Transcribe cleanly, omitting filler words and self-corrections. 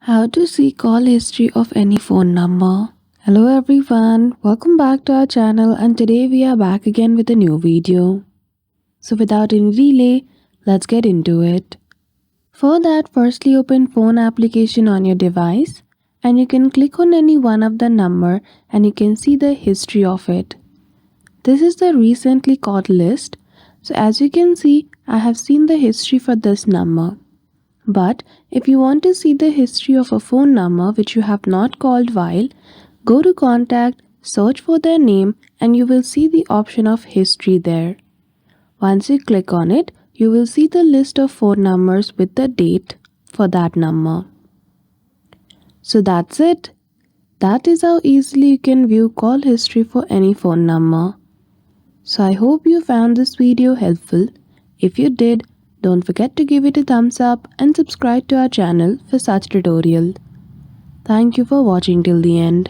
How to see call history of any phone number. Hello everyone, welcome back to our channel and today we are back again with a new video. So without any delay, let's get into it. For that, firstly open phone application on your device and you can click on any one of the number and you can see the history of it. This is the recently called list. So as you can see, I have seen the history for this number. But if you want to see the history of a phone number which you have not called while, go to contact, search for their name and you will see the option of history there. Once you click on it, you will see the list of phone numbers with the date for that number. So that's it. That is how easily you can view call history for any phone number. So I hope you found this video helpful. If you did, don't forget to give it a thumbs up and subscribe to our channel for such tutorial. Thank you for watching till the end.